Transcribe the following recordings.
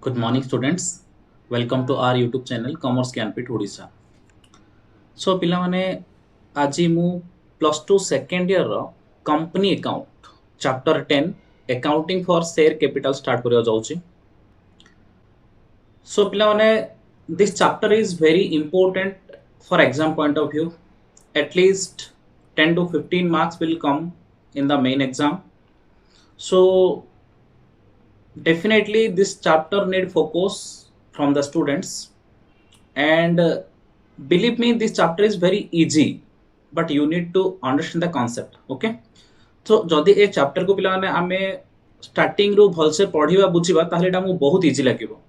Good morning, students. Welcome to our YouTube channel Commerce Canpit Odisha. So, पिलाने आज मु +2 second year रो company account chapter 10 accounting for share capital start करिया जाउची. So, पिलाने this chapter is very important for exam point of view. At least 10 to 15 marks will come in the main exam. So, definitely this chapter need focus from the students, and believe me, this chapter is very easy, but you need to understand the concept. Okay, so जदि ए chapter को पिला आमे starting रू भलसे पढ़िबा बुझिबा ताहले एटा मु बहुत easy लागिबो.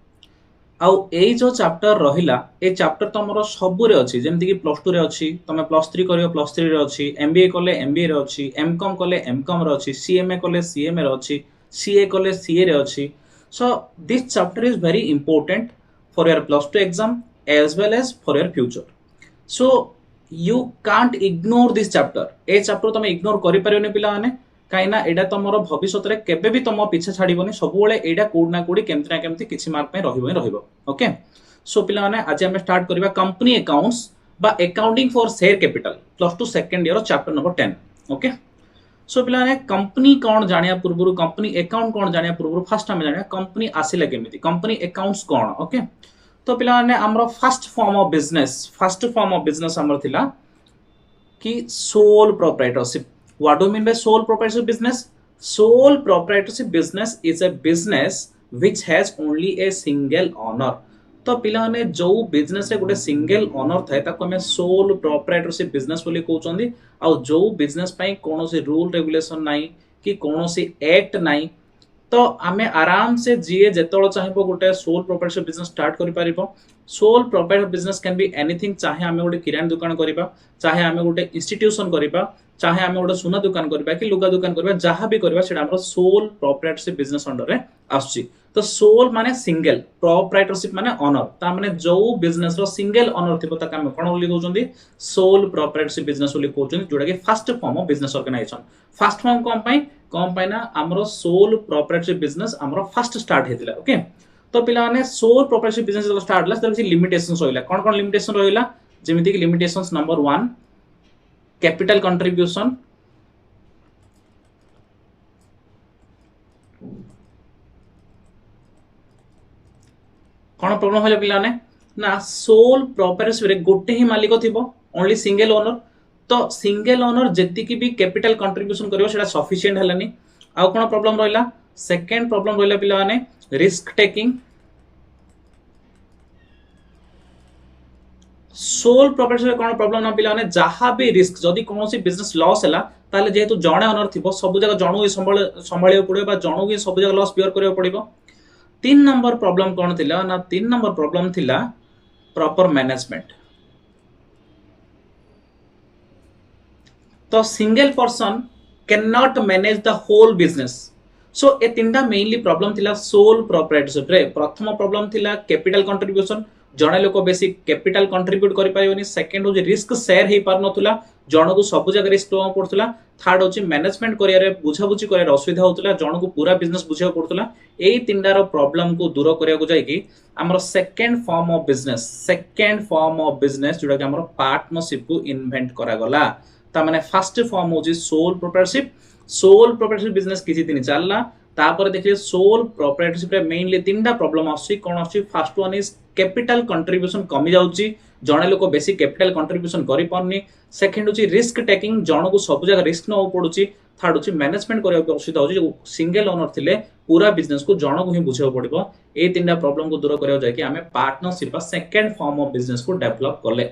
आउ एई जो चैप्टर रहिला ए चैप्टर तमरो सबु रे अछि, जेमति कि +2 रे अछि, तमे +3 करियो +3 रे अछि, एमबीए कले एमबीए रे अछि, एमकॉम कले एमकॉम रे अछि, सीएमए कले सीएमए रे अछि, CA कले CA रे अछि. So this chapter is very important for your +2 exam as well as for your future. So you can't ignore this chapter. A chapter तमे इग्नोर करि परियोनी पिला माने, काइना एडा तमरो भविष्यत रे केबे भी तम पीछे छाड़ीबोनी, सब बेले एडा कोड ना कोडी केमति ना केमति किछि मार्क पे रहिबो. ओके, सो पिला माने आज हम स्टार्ट करबा कंपनी अकाउंट्स बा accounting for share capital +2 second year chapter number 10. Okay, so पिलाने कंपनी कौन जानिया पूर्व, कंपनी अकाउंट कौन जानिया पूर्व, फास्ट आम जानिया कंपनी आसिला केमिति, कंपनी अकाउंट्स कौन. ओके, तो पिलाने हमरो फर्स्ट फॉर्म ऑफ बिजनेस हमर थिला कि sole proprietorship. What do mean by soul proprietorship business? Soul proprietorship business is a business which has only a single owner. तो पिलाने जो बिजनेस रे गोटे सिंगल ओनर थाए ताको हमें सोल प्रोप्राइटरशिप बिजनेस बोली कहउचंदी. आ जो बिजनेस पई कोनोसी रूल रेगुलेशन नाही कि कोनोसी एक्ट नाही, तो आमे आराम से जीए जेतोळ चाहिबो गोटे सोल प्रोप्राइटरशिप बिजनेस स्टार्ट करि परिबो. Sole proprietor business can be anything. चाहे आमे गोटे किराना दुकान करिबा, चाहे आमे गोटे इंस्टीट्यूशन करिबा, चाहे आमे गोटे सुना दुकान करिबा कि लुगा दुकान करिबा, जहां भी करिबा सेटा हमर सोल प्रोप्राइटरशिप बिजनेस अंडर रे आछी. तो सोल माने सिंगल, प्रोप्राइटरशिप माने ओनर. ता माने जो बिजनेस रो सिंगल ओनर थिबो ताका हम कोन बोली कहउचंदी, सोल प्रोप्राइटरशिप बिजनेस बोली कहउचंदी, जोडा कि first form of business organization. First form कम पाई ना हमरो सोल प्रोप्राइटरशिप बिजनेस हमरो फर्स्ट स्टार्ट हेतिला. ओके, तो पिला माने सोल प्रोप्राइटरशिप बिजनेस जो स्टार्ट हला से लिमिटेशंस होइला. कोन लिमिटेशन रहिला? जेमिति कि लिमिटेशंस नंबर 1 कैपिटल कंट्रीब्यूशन, कौन प्रॉब्लम होला पिलाने ना सोल प्रोप्राइटरशिप रे गोटे ही मालिक थिबो, ओनली सिंगल ओनर. तो सिंगल ओनर जेति की भी कैपिटल कंट्रीब्यूशन करियो सेटा सफिशिएंट हलानी. आ कोन प्रॉब्लम रहिला? सेकंड प्रॉब्लम रहिला पिलाने रिस्क टेकिंग. सोल प्रोप्राइटरशिप कोन प्रॉब्लम ना पिलाने, जहां भी रिस्क जदी कोनोसी बिजनेस लॉस हला ताले जेहेतु जणे ओनर थिबो सब जगह जणु ही संभाळियो पड़ियो बा जणु ही सब जगह लॉस बियर करियो पड़िबो. 3 नंबर प्रॉब्लम कौन थिला ना 3 नंबर प्रॉब्लम थिला प्रॉपर मैनेजमेंट. तो single person can not manage the whole business. So ए तीनटा मेनली प्रॉब्लम थिला सोल प्रोप्राइटरशिप रे. प्रथम प्रॉब्लम थिला कैपिटल कंट्रीब्यूशन, जणे लोक बेसी कैपिटल कंट्रीब्यूट करि पाइबोनी. सेकंड होजे रिस्क शेयर हे पार नथुला, जणको सब जगह रिस्क लेवा पड़तला. थर्ड होची मैनेजमेंट करिया बुझा बुझी करिया असुविधा होतला, जणको पूरा बिजनेस बुझिया पड़तला. एई तीनटार प्रॉब्लम को दूर करिया को जाय कि हमर सेकंड फॉर्म ऑफ बिजनेस जोडा कि हमर पार्टनरशिप को इन्वेंट करा गला. ता माने फर्स्ट फॉर्म होची सोल प्रोप्राइटरशिप बिजनेस किछि दिन चलला. तापर देखिए सोल प्रोप्राइटरशिप रे मेनली तीनटा प्रॉब्लम आछि. कोन आछि? First one is capital contribution कमी जाउची, जणे लोक बेसी कैपिटल कंट्रीब्यूशन करि पारनी. सेकंड होची रिस्क टेकिंग, जणको सब जगह रिस्क न पड़ुची. थर्ड होची मैनेजमेंट करिया असुविधा होची, जो सिंगल ओनर थिले पूरा बिजनेस को जणको ही बुझियो पड़िबो. ए तीनटा प्रॉब्लम को दूर करिया जाय कि हमें partnership second form of business को डेवलप करले.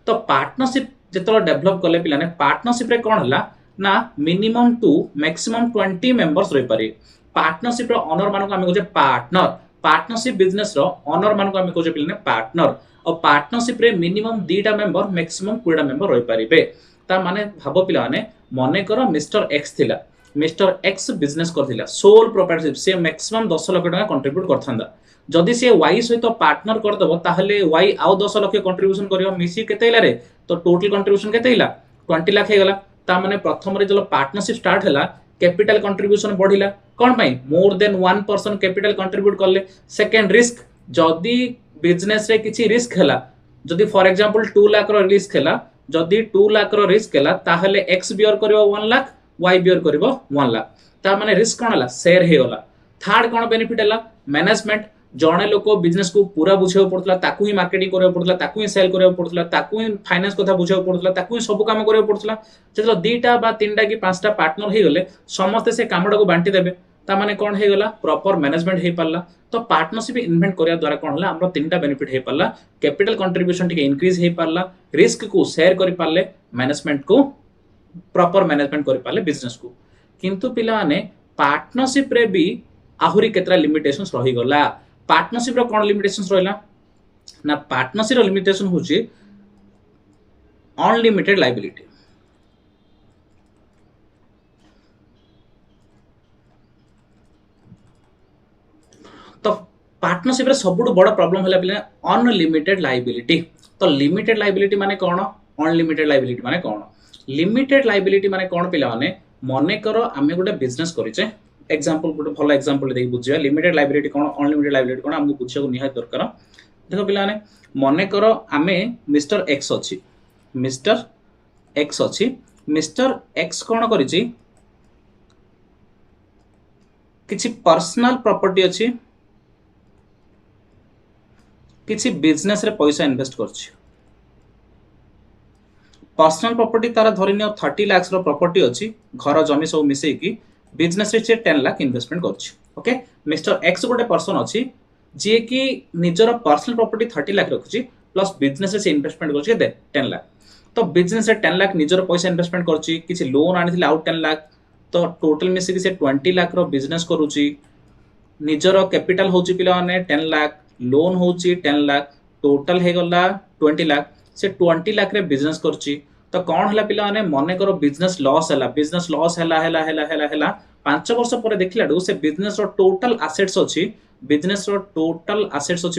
तो पार्टनरशिप जेतलो डेवलप करले पिलाने पार्टनरशिप रे कोन हला ना मिनिमम 2 मैक्सिमम 20 मेंबर्स रहि पारे. पार्टनरशिप रो ओनर मानको हम कहजे पार्टनर, पार्टनरशिप बिजनेस रो ओनर मानको हम कहजे पिलाने पार्टनर. और पार्टनरशिप रे मिनिमम 2टा मेंबर मैक्सिमम 20टा मेंबर रहि पारिबे. ता माने भाबो पिलाने मने करो मिस्टर एक्स थिला, मिस्टर एक्स बिजनेस करथिला सोल प्रोप्राइटरशिप, से मैक्सिमम 10 लाख टका कंट्रीब्यूट करथांदा. जदि से वाई सहित पार्टनर करदबो ताहले वाई आउ 10 लाख कंट्रीब्यूशन करियो, मिसी केते हिला रे? तो टोटल कंट्रीब्यूशन केते हिला? 20 लाख हे गला. ता माने प्रथम रे जलो पार्टनरशिप स्टार्ट हला कैपिटल कंट्रीब्यूशन बढ़िला, कौन पाई मोर देन 1% कैपिटल कंट्रीब्यूट करले। सेकेंड रिस्क जदि बिजनेस रे किछि रिस्क हैला जदि फॉर एग्जांपल 2 लाख रो रिस्क हैला जदि 2 लाख रो रिस्क हैला ताहले x बियर करबो 1 लाख y बियर करबो 1 लाख ता माने रिस्क कोन हला शेयर हे होला। थर्ड कोन बेनिफिट हैला मैनेजमेंट जणे लोक बिजनेस को पूरा बुझाव पड़तला ताकू ही मार्केटिंग करबो पड़तला ताकू ही सेल करबो पड़तला ताकू ही फाइनेंस कथा बुझाव पड़तला ताकू ही सब काम करबो पड़तला जेतलो दीटा बा तीनटा की पांचटा पार्टनर हे गले समस्त से कामडा को बांटी देबे ता माने कोन हे गला प्रॉपर मैनेजमेंट हे पारला। तो पार्टनरशिप इन्वेंट करिया द्वारा कोन हला हमरो तीनटा बेनिफिट हे पारला कैपिटल कंट्रीब्यूशन टिके इंक्रीज हे पारला रिस्क को शेयर करि पारले मैनेजमेंट को प्रॉपर मैनेजमेंट करि पारले बिजनेस को। किंतु पिला माने पार्टनरशिप रे भी आहुरी केतरा लिमिटेशंस रही गला। पार्टनरशिप रो कोन लिमिटेशंस रहला ना पार्टनरशिप रो लिमिटेशन होची अनलिमिटेड लायबिलिटी। तो पार्टनरशिप रे सबुठ बड़ प्रॉब्लम हला पिला अनलिमिटेड लायबिलिटी। तो लिमिटेड लायबिलिटी माने कोन अनलिमिटेड लायबिलिटी माने कोन लिमिटेड लायबिलिटी माने कोन पिला माने मने करो आमे गोटे बिजनेस करिचे एग्जांपल गोटे भलो एग्जांपल देई बुझिया लिमिटेड लायबिलिटी कोन अनलिमिटेड लायबिलिटी कोन हमकु बुझिया को निहाय दरकार। देखो पिला माने मने करो आमे मिस्टर एक्स अछि मिस्टर एक्स कोन करिछि किछि पर्सनल प्रॉपर्टी अछि किछि बिजनेस रे पैसा इन्वेस्ट करछि। पर्सनल प्रॉपर्टी तारा धरिनियो 30 लाख रो प्रॉपर्टी अछि घर जमी सब मिसै की बिजनेस रे 10 लाख इन्वेस्टमेंट करछि। ओके मिस्टर एक्स गोटे पर्सन अछि जे कि निजर पर्सनल प्रॉपर्टी 30 लाख रखछि प्लस बिजनेस रे से इन्वेस्टमेंट करछि 10 लाख। तो बिजनेस रे 10 लाख निजर पैसा इन्वेस्टमेंट करछि किछि लोन आनिथिले आउट 10 लाख तो टोटल मिसे कि से 20 लाख रो बिजनेस करूछि निजर कैपिटल होछि पिला माने 10 लाख लोन होछि 10 लाख टोटल हे गला 20 लाख से 20 लाख रे बिजनेस करछि। तो कौन हला पिला माने मने करो बिजनेस लॉस हला 5 वर्ष पर देखिलाडू से बिजनेस रो टोटल एसेट्स अछि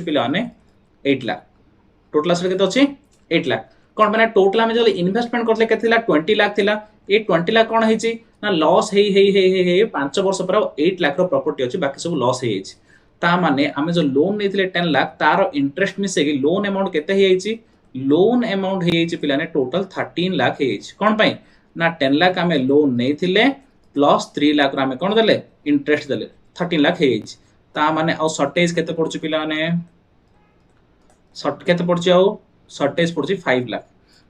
पिला माने 8 लाख टोटल एसेट केते अछि 8 लाख कौन माने टोटल हम जो इन्वेस्टमेंट करले केते थिला 20 लाख थिला ए 20 लाख कौन हेछि ना लॉस हे 5 वर्ष पर 8 लाख रो प्रॉपर्टी अछि बाकी सब लॉस हे हेछि। ता माने हमें जो लोन नेथिले 10 लाख तारो इंटरेस्ट मिसे कि लोन अमाउंट केते हे हेछि लोन अमाउंट हे हेछि पिलाने टोटल 13 लाख हे हेछि कोन पई ना 10 लाख हमें लोन नेथिले प्लस 3 लाख रो हमें कोन देले इंटरेस्ट देले 13 लाख हे हेछि। ता माने आ शॉर्टेज केते पड़छि पिलाने शॉर्ट केते पड़छि आ शॉर्टेज पड़छि 5 लाख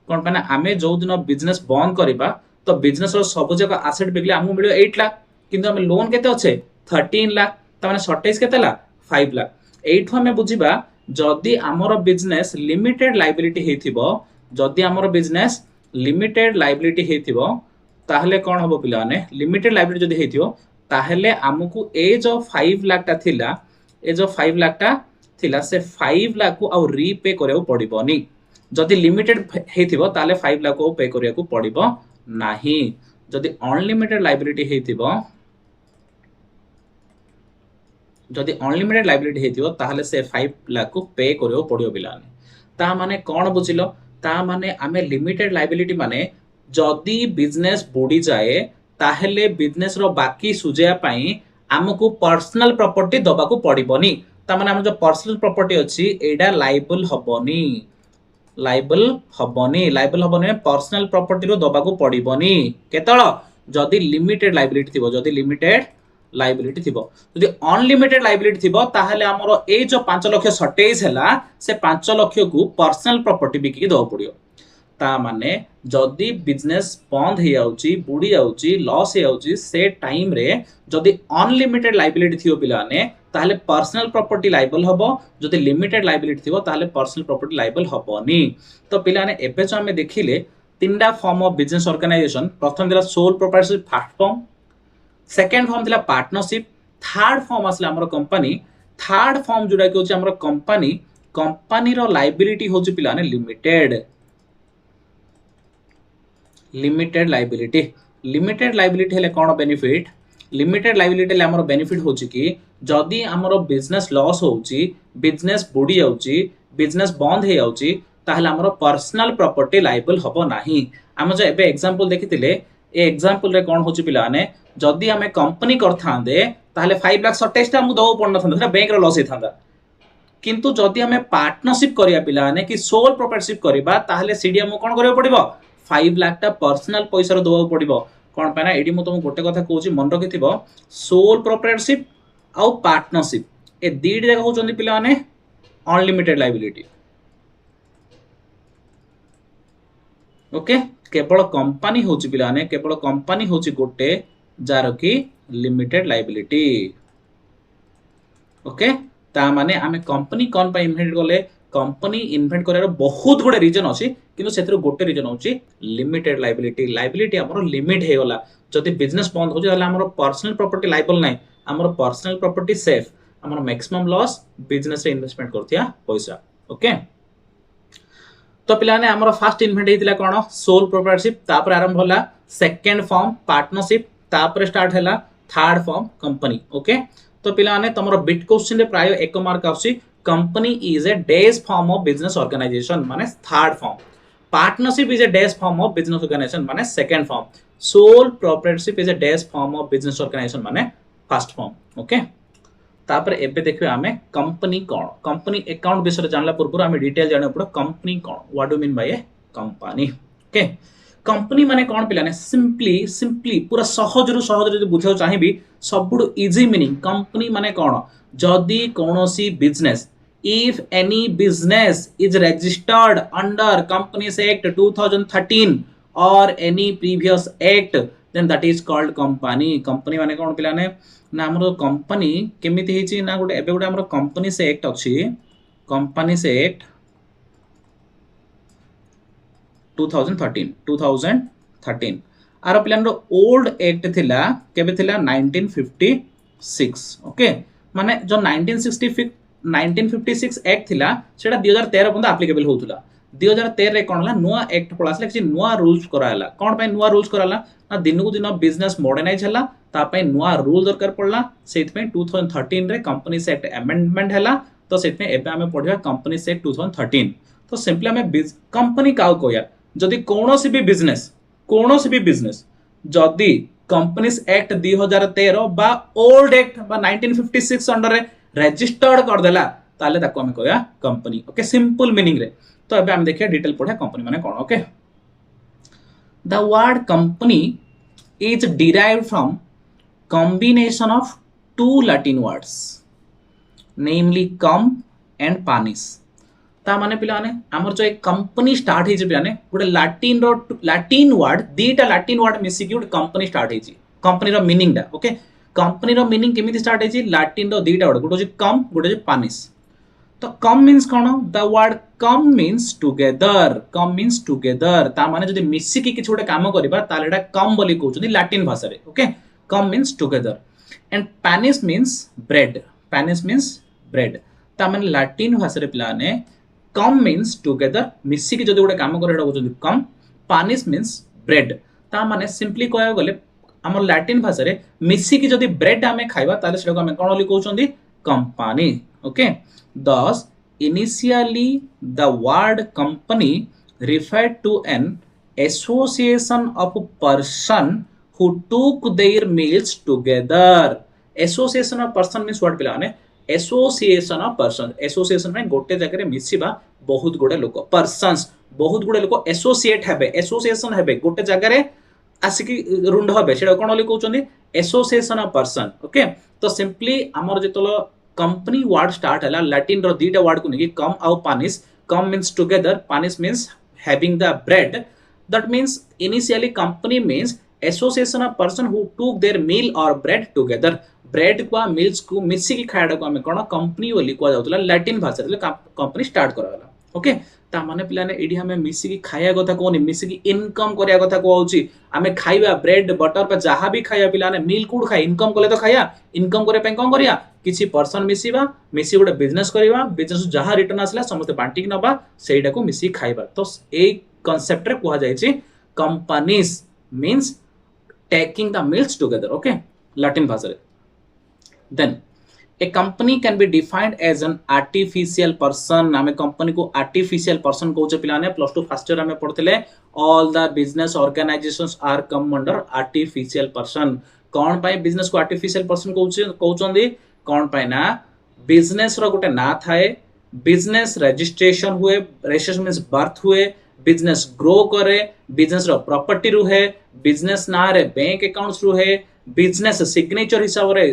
कोन पई ना हमें जो दिन बिजनेस बंद करबा तो बिजनेस रो सब जगह एसेट बिकले हमहु मिलियो 8 लाख किंतु हमें लोन केते अछि 13 लाख ता माने शॉर्टेज केते ला 5 लाख। एठो हमें बुझिबा जदि हमर बिजनेस लिमिटेड लायबिलिटी हेथिबो जदि हमर बिजनेस लिमिटेड लायबिलिटी हेथिबो ताहले कोन हबो पिलाने लिमिटेड लायबिलिटी जदि हेथिबो ताहले हमकु ए जो 5 लाख ता थिला से 5 लाख को आ रीपे करियो पड़िबोनी जदि लिमिटेड हेथिबो ताहले 5 लाख को पे करिया को पड़िबो नाही। जदि अनलिमिटेड लायबिलिटी हेथिबो जदि अनलिमिटेड लायबिलिटी हेथिबो ताहले से 5 लाख को पे करियो पड़ियो पिलाने। ता माने कोन बुझिलो ता माने आमे लिमिटेड लायबिलिटी माने जदि बिजनेस बुडी जाए ताहले बिजनेस रो बाकी सुजया पई हमकु पर्सनल प्रॉपर्टी दबा को पड़िबोनी ता माने हम जो पर्सनल प्रॉपर्टी अछि एडा लायबल हबोनी पर्सनल प्रॉपर्टी रो दबा को पड़िबोनी केतळ जदि लिमिटेड लायबिलिटी थिबो जदि लिमिटेड लायबिलिटी थिबो। जदि अनलिमिटेड लायबिलिटी थिबो ताहले हमरो ए जो 5 लाख शॉर्टेज हैला से 5 लाख को पर्सनल प्रॉपर्टी बिकी दो पड़ियो। ता माने जदि बिजनेस बंद हे आउची बुडी आउची लॉस हे आउची से टाइम रे जदि अनलिमिटेड लायबिलिटी थियो पिलाने ताहले पर्सनल प्रॉपर्टी लायबल हबो जदि लिमिटेड लायबिलिटी थिबो ताहले पर्सनल प्रॉपर्टी लायबल हबोनी। तो पिलाने एबे जो हमें देखिले तीनटा फॉर्म ऑफ बिजनेस ऑर्गेनाइजेशन प्रथम दिला sole proprietorship first form second form थिला पार्टनरशिप थर्ड फॉर्म आसला हमर कंपनी थर्ड फॉर्म जुडा कि होची हमर कंपनी रो लायबिलिटी होची पिलाने लिमिटेड लायबिलिटी हेले कोन बेनिफिट लिमिटेड लायबिलिटी ले हमर बेनिफिट होची कि जदि हमर बिजनेस लॉस होची बिजनेस बुडी आउची बिजनेस बंद हे आउची ताहले हमर पर्सनल प्रॉपर्टी लायबल हबो नाही। हम जो एबे एग्जांपल देखितिले ए एग्जांपल रे कोन होची पिलाने जदि हमें कंपनी करथांदे ताहले 5 लाख 27 टा हमु दो पड़न था सेटा बैंक रो लॉस हे थांदा किंतु जदि हमें पार्टनरशिप करिया पिला ने कि सोल प्रोप्राइटरशिप करबा ताहले सीडी हमु कोन करियो पड़िबो 5 लाख टा पर्सनल पैसा रो दो पड़िबो कोन पे ना एडी मु तुम गोटे कथा कहूची मन रखिथिबो सोल प्रोप्राइटरशिप आउ पार्टनरशिप ए दीड जगह होचंदी पिला ने अनलिमिटेड लायबिलिटी ओके केवल कंपनी होची पिला ने केवल कंपनी होची गोटे जार की लिमिटेड लायबिलिटी ओके ता माने आमे कंपनी कोन पे इन्वेंट करले कंपनी इन्वेंट करार बहुत गुडे रीजन अछि किंतु सेतिर गोटे रीजन होची लिमिटेड लायबिलिटी हमर लिमिट हे गला जदि बिजनेस बंद हो जाले हमर पर्सनल प्रॉपर्टी लायबल नै हमर पर्सनल प्रॉपर्टी सेफ हमर मैक्सिमम लॉस बिजनेस रे इन्वेस्टमेंट करथिया पैसा ओके तो पिलाने हमर फर्स्ट इन्वेंट हेतिला कोन सोल प्रोप्राइटरशिप तापर आरंभ होला सेकंड फॉर्म पार्टनरशिप तापर स्टार्ट हैला थर्ड फॉर्म कंपनी ओके तो पिलाने तमरो बिट क्वेश्चन रे प्राय 1 मार्क आसी company is a days form of business organization माने third form partnership is a days form of business organization माने second form sole proprietorship is a days form of business organization माने first form okay तापर एबे देखबे हमें company कोन company account विषय जानला पूर्व हमें डिटेल जाने पड़ो company cone what do mean by A company okay company माने कोन पिलाने सिंपली पूरा सहज जदि बुझाउ चाहिबी सबुडु इजी मीनिंग कंपनी माने कोन जदि कोनोसी business if any business is registered under companies act 2013 or any previous act then that is called company माने कोन पिलाने ना हमरो कंपनी केमिति हेची ना गोटे एबे गोटे हमरो कंपनी से एक्ट अछि कंपनी से एक्ट 2013 आरो प्लान रो ओल्ड एक्ट थिला केबे थिला 1956 ओके माने जो 1956 एक्ट थिला सेटा 2013 पर्यंत एप्लीकेबल होतुला 2013 रे कोनला नुवा एक्ट पळासला कि नुवा रूल्स कराला कोन पे नुवा रूल्स कराला ना दिनकु दिन बिजनेस मॉडर्नाइज हला ता पे नुवा रूल दरकार पड़ला सेत पे 2013 रे कंपनी से एक्ट अमेंडमेंट हला तो सेत पे एबे हमें पढिया कंपनी से एक्ट 2013 तो सिंपली हमें कंपनी काउ कोया जदि कोनोसी भी बिजनेस जदि कंपनीज एक्ट 2013 बा ओल्ड एक्ट बा 1956 अंडर रे रजिस्टर्ड कर देला ताले ताको हमें कहया कंपनी ओके सिंपल मीनिंग रे तो एबे हम देखिया डिटेल पढा कंपनी माने कोन okay the word company is derived from combination of two Latin words namely com and panis ता माने पिलाने हमर जो एक कंपनी स्टार्ट हे जे पिलाने गोटे लैटिन वर्ड दीटा लैटिन वर्ड मिसी कि गोटे कंपनी स्टार्ट हे जी कंपनी रो मीनिंग दा ओके कंपनी रो मीनिंग केमिति स्टार्ट हे जी लैटिन रो दीटा वर्ड गोटे जे कम गोटे जे पानिस तो कम मींस कोन the word com means together ता माने जदि मिसी कि किछ गोटे काम करबा तालेडा कम बोली कहउछनी लैटिन भाषा रे okay come means together and panis means bread ता माने लैटिन भाषा रे पिलाने come means together मिसी कि जदि गोटे काम करे हेडा कहउछनी come panis means bread ता माने सिंपली कहया गले हमर लैटिन भाषा रे मिसी कि जदि ब्रेड हमें खाइबा ताले सेटा को हमें कोन बोली कहउछनी company okay thus initially the word company referred to an association of person who took their meals together association of person means what पिलाने association of person association में गोटे जगह रे मिसिबा बहुत गुडे लोक persons बहुत गुडे लोक associate हेबे association हेबे गोटे जगह रे आसिकी रुंड हेबे सेटा कोन बोली कहउछनी association of person ओके तो सिंपली हमर जेतलो कंपनी वर्ड स्टार्ट हला लैटिन रो दीटा वर्ड को नेकी कम आउ पानिस कम मींस टुगेदर पानिस means having the bread that means initially company means association of person who took their meal और ब्रेड टुगेदर ब्रेड को मिल्स को मिसी की खायडा को हमें कोन कंपनी बोली को जाउतला लैटिन भाषा रे कंपनी स्टार्ट कराला ओके ता माने पिला ने एडी हमें मिसी की खाया कथा कोनी मिसी की इनकम करिया कथा को होउची हमें खाइबा ब्रेड बटर पे जहां भी खाया पिला ने मिल कुड खाय इनकम कोले तो खाया इनकम करे पे कोन करिया किछि पर्सन मिसिबा मिसी गोटे बिजनेस करिवा बिजनेस जहां रिटर्न आसला समस्त बांटी की नबा सेइडा को मिसी खाइबा तो ए कांसेप्ट रे कुहा जायछि companies means taking the meals together okay Latin भाषा रे then a company can be defined as an artificial person हमें कंपनी को artificial person कहउचे पिलाने प्लस 2 फर्स्ट ईयर हमें पढ़थिले all the business organizations are come under artificial person कौन पाई business को artificial person कहउचंदी कौन पाई ना बिजनेस रो गोटे ना थाए बिजनेस रजिस्ट्रेशन हुए रजिस्ट्रेशन मींस बर्थ हुए बिजनेस ग्रो करे बिजनेस रो प्रॉपर्टी रुहे बिजनेस ना रे बैंक अकाउंट्स रुहे बिजनेस सिग्नेचर हिसाब रे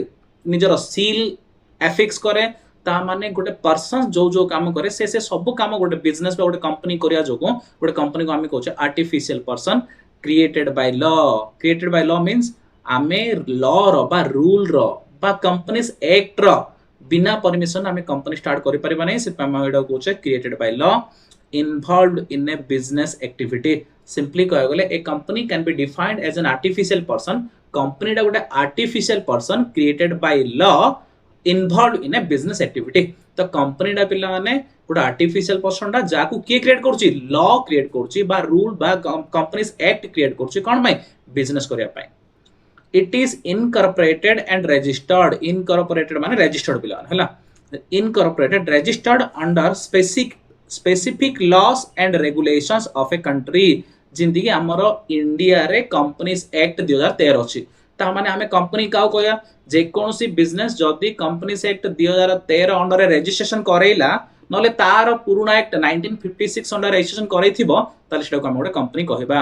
निजर सील एफिक्स करे ता माने गोटे पर्सन जो जो काम करे से सब काम गोटे बिजनेस बा गोटे कंपनी करिया जोगो गोटे कंपनी को आमे कहउचे artificial person created by law means आमे लॉ रो बा रूल रो बा कंपनीज एक्ट रो बिना परमिशन आमे कंपनी स्टार्ट करि परिबा नै से आमे एडा कहउचे created by law involved in a business activity simply कह गले a company can be defined as an artificial person company डा गोटे artificial person created by law involved in a business activity तो कंपनी डा पिला माने गोटे आर्टिफिशियल पर्सन डा जाकू के क्रिएट करछि लॉ क्रिएट करछि बा रूल बा कंपनीज एक्ट क्रिएट करछि कोन भाई बिजनेस करिया पाई it is incorporated and registered incorporated माने रजिस्टर्ड पिला हला incorporated registered under specific laws and regulations of a country जिंदगी हमर इंडिया रे कंपनीज एक्ट 2013 अछि ता माने हमें कंपनी काउ कहया जे कोनसी बिजनेस जदी कंपनीज एक्ट 2013 अंडर रजिस्ट्रेशन करैला नले तार पुराना एक्ट 1956 अंडर रजिस्ट्रेशन करैथिबो ताले सेटा को हम गोटे कंपनी कहबा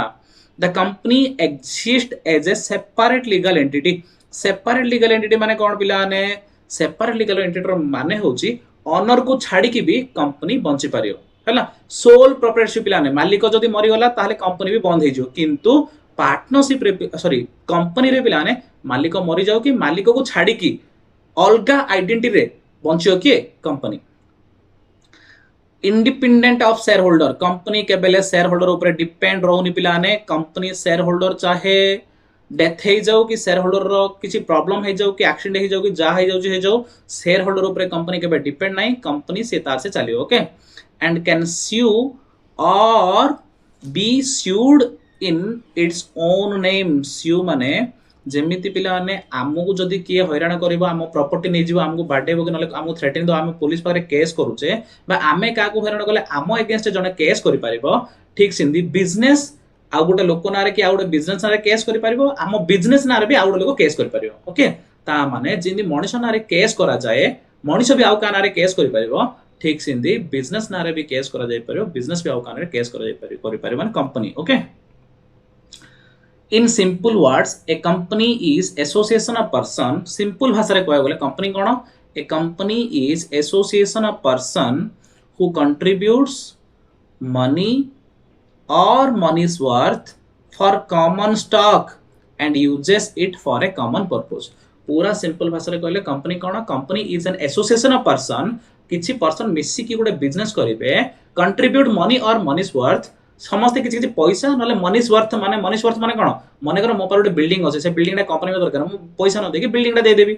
the company exist as a separate legal entity माने कोन पिला ने सेपरेट लीगल एंटिटी रो माने होची ओनर को छाड़ी की भी कंपनी बंची पारियो हैला सोल प्रोप्राइटरशिप पिला ने मालिक जदी मरि गला ताले कंपनी भी बंद हे जो किंतु पार्टनरशिप रे सॉरी कंपनी रे पिला ने मालिक मरि जाऊ कि मालिक को छाड़ी की अलगा आइडेंटिटी रे बंचियो के company independent of share holder company के बेले शेयर होल्डर ऊपर डिपेंड रहउनी पिला ने कंपनी शेयर होल्डर चाहे डेथ हे जाऊ कि शेयर होल्डर रो किछि प्रॉब्लम हे जाऊ कि एक्सीडेंट हे जाऊ कि जा हे जाऊ शेयर होल्डर ऊपर कंपनी के बे डिपेंड नाही कंपनी से तार से चलियो ओके एंड कैन स्यू और be sued in its own name sue माने जेमिति पिला ने आमको जदी किए हैरान करबो आम प्रॉपर्टी नै जीव आमको बाडेबो कि नले आमको थ्रेटन दो आम पुलिस पारे केस करूचे बा आमे का को हैरान करले आम अगेंस्ट जने केस करि परिबो ठीक सिंदी बिजनेस आ गोटे लोक नारे कि आ गोटे बिजनेस नारे केस करि परिबो आम बिजनेस नारे भी आ गोटे लोक केस करि परिबो ओके ता माने जिंदी मनुष्य नारे केस करा जाए मनुष्य भी आउ का नारे केस करि परिबो ठीक सिंदी बिजनेस नारे भी केस करा जाय परिबो बिजनेस भी आउ का नारे केस करा जाय परिबो माने company okay In simple words, a company is association of person. Simple भाषा रे कहया गले company cone? A company is association of person who contributes money or money's worth for common stock and uses it for a common purpose. पूरा simple भाषा रे कहले company cone? Company is an association of person किछि person मिसी की गोटे business करिवे contribute money और मनीज वर्थ समस्त किसी किसी पैसा नले मनीष वर्थ माने कोन मने कर मो पर गोटे बिल्डिंग अछि से बिल्डिंग कंपनी में दरकार मो पैसा न देकी बिल्डिंग दे देबी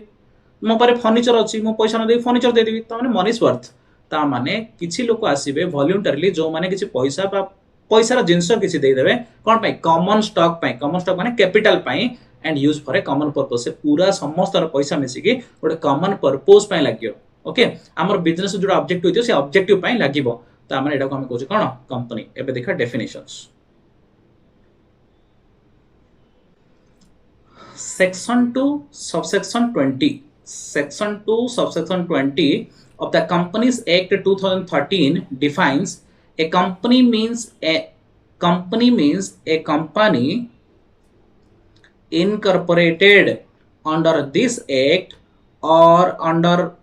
मो पर फर्नीचर अछि मो पैसा न देकी फर्नीचर दे देबी त माने मनीष वर्थ ता माने किछि लोक आसीबे वॉलंटरली जो माने किछि पैसा बा पैसा र जिंस किछि दे देबे कोन पई कॉमन स्टॉक माने कैपिटल पई and use for a common purpose से पूरा समस्त र पैसा मिसी की गोटे कॉमन पर्पस पई लागियो ओके हमर बिजनेस जो ऑब्जेक्टिव होइतो से ऑब्जेक्टिव पई लागिबो ता माने एडा को हम कहू कोन कंपनी एबे देखा definitions section 2 subsection 20 of the Companies Act 2013 defines a company means a company incorporated under this act or under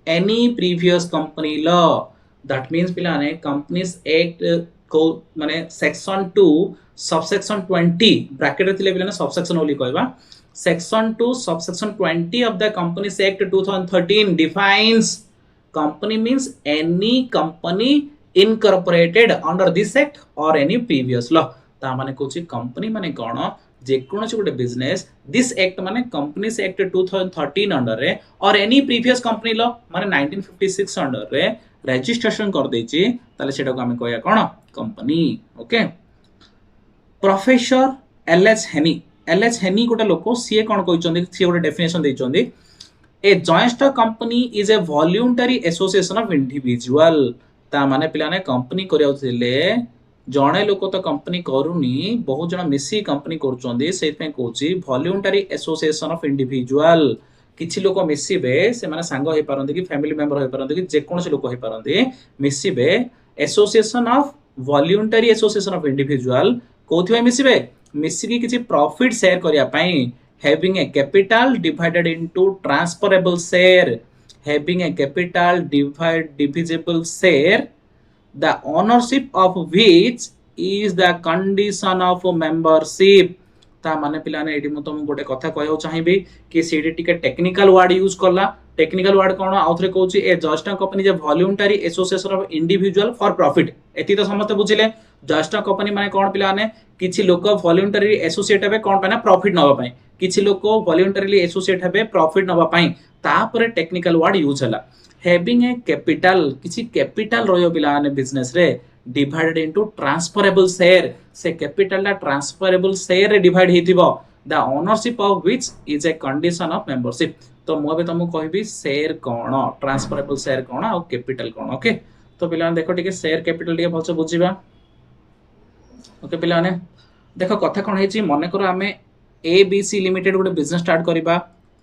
any previous company law. That means पिला ने कंपनीज एक्ट को माने सेक्शन 2 सबसेक्शन 20 ब्रैकेट थिले पिला ने subsection ओली कहबा section 2 subsection 20 of the companies act 2013 defines company means any company incorporated under this act और any previous law ता माने कोची कंपनी माने कोन जे कोनोसी गोटे बिजनेस दिस एक्ट माने कंपनीज एक्ट 2013 अंडर रे और एनी प्रीवियस कंपनी लॉ माने 1956 अंडर रे रजिस्ट्रेशन कर देछि ताले सेटा को हम कहया कोन company okay professor LH Haney गोटे लोक सी कोन कहउचंदी सी गोटे डेफिनेशन दैचंदी a joint stock company is a voluntary association of individual ता माने पिलाने कंपनी करियाउथिले जड़े लोक तो कंपनी करूनी बहुत जन मिसी कंपनी करुँच से वॉलंटरी एसोसिएशन ऑफ इंडिविजुअल किसी लोक मिसबे से सांग हो पारती कि फैमिली मेंबर हो पारती कि जेकोसी लोक हो पारती मिसबे association of voluntary association of individual कौन मिसबे मिसिकी किसी प्रॉफिट शेयर करने having a capital divided into transferable share having a capital divisible share the ownership of which is the condition of membership ता माने पिलाने एटी मु तुम गोटे कथा कहयो चाहिबी कि सीडी टिके टेक्निकल वर्ड यूज करला टेक्निकल वर्ड कोन आउथरे कहूची ए जस्ट कंपनी जे voluntary association of individual for profit एती तो समस्त बुझिले जस्ट कंपनी माने कोन पिलाने किछि लोक वॉलंटरी एसोसिएट हेबे कोन पाना प्रॉफिट नबा पई किछि लोक वॉलंटरीली एसोसिएट हेबे प्रॉफिट नबा पई तापर टेक्निकल वर्ड यूज हला हैविंग ए कैपिटल किछि कैपिटल रहियो पिलाने बिजनेस रे डिवाइडेड इनटू ट्रांसफरेबल शेयर से कैपिटल ला ट्रांसफरेबल शेयर रे डिवाइड हेतिबो the ownership of which is a condition of membership तो मु अबे तुमको कहबी शेयर कोन ट्रांसफरेबल शेयर कोन और कैपिटल कोन ओके तो पिलाने देखो टिके शेयर कैपिटल टिके भलसे बुझिबा ओके पिलाने देखो कथा कोन हेची मने करो हमें एबीसी लिमिटेड गोटे बिजनेस स्टार्ट करिबा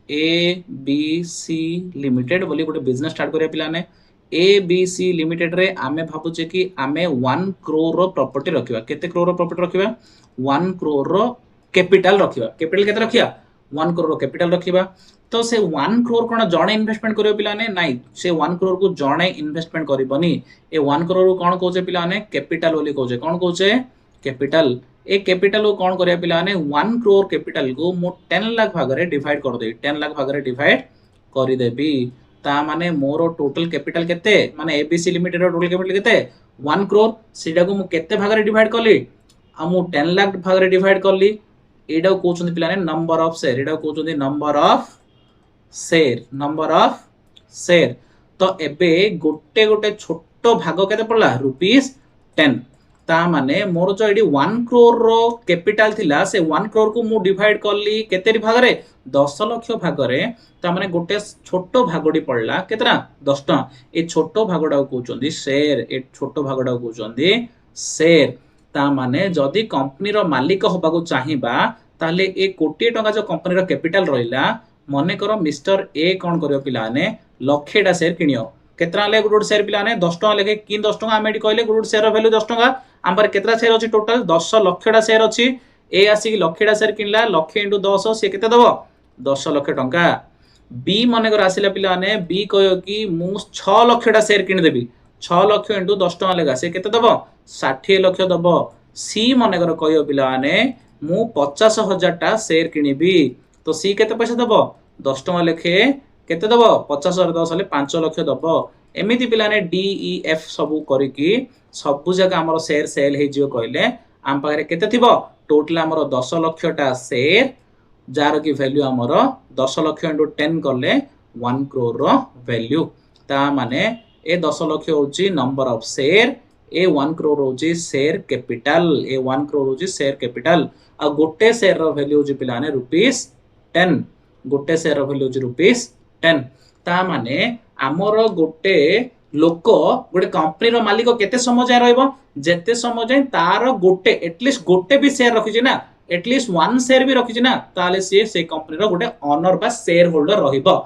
एबीसी लिमिटेड बोली गोटे बिजनेस स्टार्ट करिया पिलाने एबीसी लिमिटेड रे आमे भाबुचे कि आमे 1 करोड़ रो प्रॉपर्टी रखिबा केते करोड़ रो प्रॉपर्टी रखिबा 1 करोड़ रो कैपिटल रखिबा कैपिटल केते रखिया 1 करोड़ रो कैपिटल रखिबा तो से 1 करोड़ कोन जणे इन्वेस्टमेंट करियो पिलाने नाही से 1 करोड़ को जणे इन्वेस्टमेंट करिबनी ए 1 करोड़ कोन कहूचे पिलाने कैपिटल बोली कहूचे कोन कहूचे कैपिटल ए कैपिटल को कौन करिया पिलाने 1 करोड़ कैपिटल को मु 10 लाख भाग रे डिवाइड कर दे 10 लाख भाग रे डिवाइड करि देबी ता माने मोर टोटल कैपिटल केते माने एबीसी लिमिटेड रो टोटल कैपिटल केते 1 करोड़ सीडा को मु केते भाग रे डिवाइड करली आ मु 10 लाख भाग रे डिवाइड करली एडा को कहउछन पिलाने नंबर ऑफ शेयर एडा को कहउछन नंबर ऑफ शेयर तो एबे गोटे गोटे छोटो भाग केते पड़ला रुपीस 10 ता माने मोर जो एडी 1 करोड़ रो कैपिटल थिला से 1 करोड़ को मु डिवाइड करली केतेरी भाग रे 10 लाख भाग रे ता माने गोटे छोटो भागडी पड़ला केतरा 10 टा ए छोटो भागडा को कहउचंदी शेयर ए छोटो भागडा को कहउचंदी शेयर ता माने जदी कंपनी रो मालिक होबा को चाहिबा ताले ए कोटी टका जो कंपनी रो कैपिटल रहिला मने करो मिस्टर ए कोन करियो पिलाने लक्षेडा शेयर किनियो केतरा ले गुड शेयर पिलाने 10 टका लेके किन 10 टका आमेडी कहले गुड शेयर रो वैल्यू 10 टका आंबर केतरा शेयर अछि टोटल 10 लक्षडा शेयर अछि ए आसी कि लक्षडा शेयर किनला लक्ष इनटू 10 से केते दबो 10 लाख टंका बी मने कर आसिला पिलाने बी कयो कि मु 6 लक्षडा शेयर किन देबी 6 लाख इनटू 10 टका लेगा से केते दबो 60 लाख दबो सी मने कर कयो पिलाने मु 50,000 टा शेयर किनिबी तो सी केते पैसा दबो 10 टका लेखे केते दबो 50,000 10 ले 5 लाख दबो एमिति पिलाने डी ई एफ सबु करिकी सबु जगह हमर शेयर सेल हे जियो कहले आम पाखरे केते थिबो टोटल हमर 10 लाख टा शेयर जार की वैल्यू हमर 10 लाख इनटू 10 करले 1 करोड़ रो वैल्यू ता माने ए 10 लाख होची नंबर ऑफ शेयर ए 1 करोड़ होची शेयर कैपिटल ए 1 करोड़ होची शेयर कैपिटल आ गोटे शेयर रो वैल्यू होची पिलाने रुपीस 10 गोटे शेयर रो वैल्यू होची रुपीस 10 ता माने हमर गोटे लोक गोटे कंपनी रो मालिक केते समय जाय रहइबो जेते समय जाय तार गोटे एटलीस्ट गोटे भी शेयर रखि ना एटलीस्ट 1 शेयर भी रखि ना ताले से कंपनी रो गोटे ओनर बा शेयर होल्डर रहिबो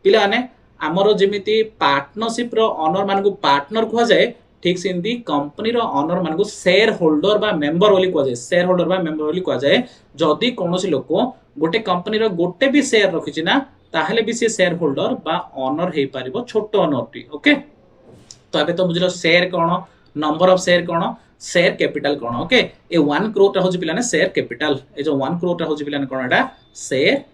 पिलाने हमर जेमिति पार्टनरशिप रो ओनर मान को पार्टनर कुआ जाय ठीक सेंदी कंपनी रो ओनर मान को शेयर होल्डर बा मेंबर बोली कुआ जाय शेयर होल्डर बा मेंबर बोली कुआ जाय जदी कोनोसी लोक गोटे कंपनी रो गोटे भी शेयर रखि ना ताहले भी से शेयर होल्डर बा ओनर हे पारिबो छोटो ओनर टी ओके तो अबे तो बुझलो शेयर कोन नंबर ऑफ शेयर कोन शेयर कैपिटल कोन ओके ए 1 करोड़ होची पिलाने शेयर कैपिटल ए जो 1 करोड़ होची पिलाने कोन एटा शेयर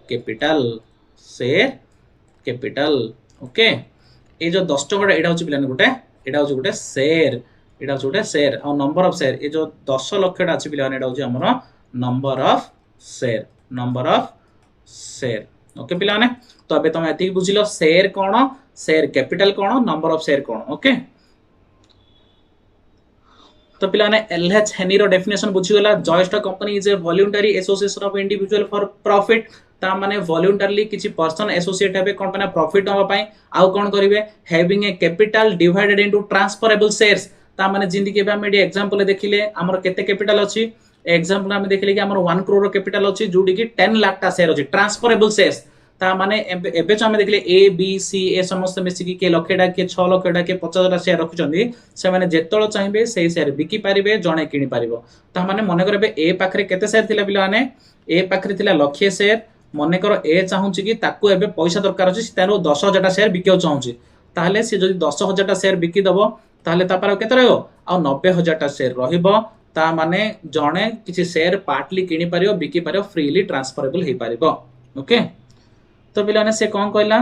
कैपिटल ओके ए जो 10 टका एटा होची पिलाने गोटे शेयर एटा होची गोटे शेयर और नंबर ऑफ शेयर ए जो 10 लाख टा अछि पिलाने एटा होची हमरो नंबर ऑफ शेयर ओके पिलाने तो अबे तुम एति बुझिलो शेयर कोन शेयर कैपिटल कोन नंबर ऑफ शेयर कोन ओके तो पिलाने एलएच हेनी रो डेफिनेशन बुझी गला joint company is a voluntary association of individual for profit ता माने वॉलंटरली किछि पर्सन एसोसिएट हेबे कोन पना प्रॉफिट होबा पई आउ कोन करिवे having a capital divided into transferable shares ता माने जिंदगी के हम एग्जांपल देखिले हमर केते कैपिटल अछि एग्जांपल हम देखिले कि हमर 1 करोड़ कैपिटल अछि जोडी कि 10 लाख टा शेयर अछि ट्रांसफरेबल शेयर्स ता माने एबे जो हम देखिले ए बी सी ए समस्त मिसी कि के लक्षटा के 6 लक्षटा के 50 टा शेयर रखुचंदी से माने जेतळ चाहिबे सेही शेयर बिकी पारिबे जणे किनि पारिबो ता माने मने करबे ए पाखरे केते शेयर थिला बिला माने ए पाखरे थिला लक्ष्य शेयर मने कर ए चाहूची कि ताको एबे पैसा दरकार अछि तारो 10000 टा शेयर बिकियो चाहूची ताहले से जदि 10000 टा शेयर बिकी दबो ताहले ता पर केते रहयो आ 90000 टा शेयर रहिबो ता माने जणे किछि शेयर पार्टली किनि पारियो बिकी पारियो फ्रीली ट्रांसफरेबल हे पारिबो ओके तो बिलाने से कोन कहला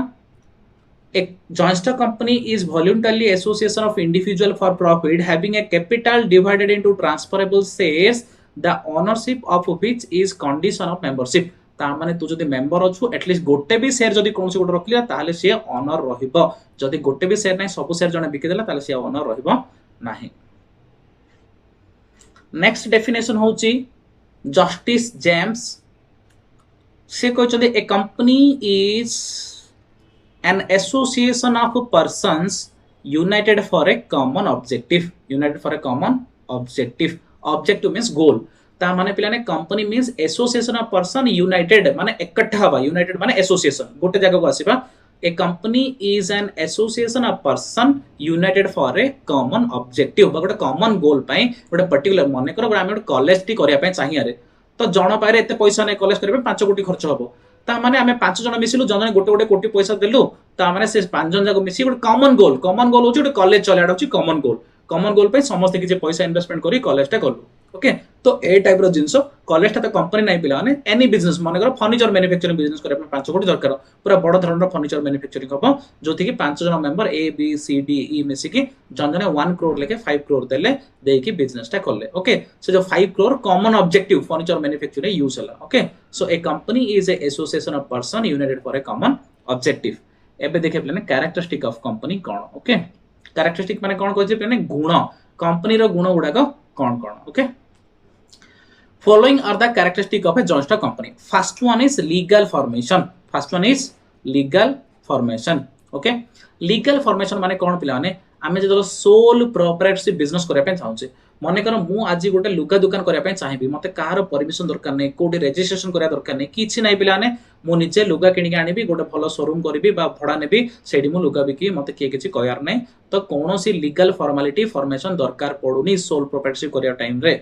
a joint stock company is voluntarily association of individual for profit having a capital divided into transferable shares the ownership of which is condition of membership ता माने तू जदि member अछु at least गोटे भी share जदि कोनसे गोटे रखलिया ताले से ओनर रहिबो जदि गोटे भी शेयर नै सब शेयर जने बिकि देला ताले से ओनर रहिबो नाही नेक्स्ट डेफिनेशन होची जस्टिस जेम्स से कहते a company is an association of persons united for a common objective objective means goal ता माने पिलाने company means association of person united माने एकट्ठा हवा यूनाइटेड माने एसोसिएशन गोटे जगह को आसीबा a company is an association of person united for a common objective गोटे कॉमन गोल पई गोटे पर्टिकुलर माने करो हम गोटे कॉलेज टी करिया पई चाहियारे तो जण पारे एते पैसा नै कॉलेज करबे 5 कोटी खर्च हबो ता माने आमे 5 जण मिसिलु जण गोटे गोटे कोटी पैसा देलु ता माने से 5 जण जाको मिसी गोटे कॉमन गोल होची गोटे कॉलेज चलाडा होची कॉमन गोल पे समस्त किछि पैसा इन्वेस्टमेंट करी कॉलेज टा करलु ओके तो ए टाइप रो जिंसो कॉलेज टा तो कंपनी नै पिला माने एनी बिजनेस माने कर फर्नीचर मैन्युफैक्चरिंग बिजनेस करे 5 कोटी दरकार पूरा बड़ धरण रो फर्नीचर मैन्युफैक्चरिंग हबो जोथि कि 5 जण member A B C D E मिसी कि जण जण 1 करोड़ लेके 5 करोड़ देले देकी बिजनेस टा करले ओके सो जो 5 crore common objective furniture manufacturing use हला okay so a company is a association of person united for a common objective एबे देखे प्लाने कैरेक्टरिस्टिक ऑफ कंपनी कोन ओके कैरेक्टरिस्टिक माने कोन कहै छै प्लाने गुण कंपनी रो गुण गुडा को कोन okay following are the characteristic of a joint stock company first one is legal formation okay legal formation माने कोन पिला माने आमे जे सोल प्रोप्राइटरशिप बिजनेस करे पे चाहूचे मने कर मु आज गोटे लुगा दुकान करे पे चाहिबी मते कार परमिशन दरकार नै कोडी रजिस्ट्रेशन करिया दरकार नै किछि नै पिला माने मु निजे लुगा किनि के आनिबी गोटे भलो शोरूम करबी बा भडा नेबी सेडी मु लुगा बिकी मते के किछि कहयार नै तो कोनोसी लीगल फॉर्मेलिटी फॉर्मेशन दरकार पडुनी सोल प्रोप्राइटरशिप करिया टाइम रे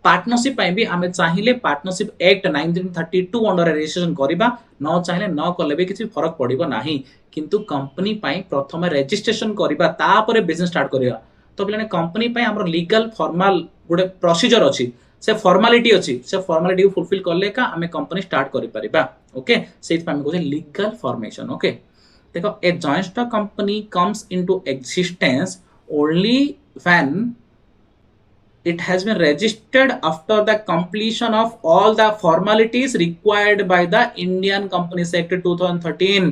पार्टनरशिप पाई भी आमे चाहिए पार्टनरशिप एक्ट 1932 अंडर रजिस्ट्रेशन करिबा न चाहिए न कले भी किछि फरक पड़िबो नाही किंतु कंपनी पाई प्रथम रजिस्ट्रेशन करिबा तापरे बिजनेस स्टार्ट करिबा तो बिलाने कंपनी पाई हमर लीगल फॉर्मल गुडे प्रोसीजर अछि से फॉर्मेलिटी को फुलफिल करले का आमे कंपनी स्टार्ट करि परिबा ओके सेट पाई को लीगल फॉर्मेशन ओके देखो a joint stock company comes into existence only when it has been registered after the completion of all the formalities required by the Indian Companies Act 2013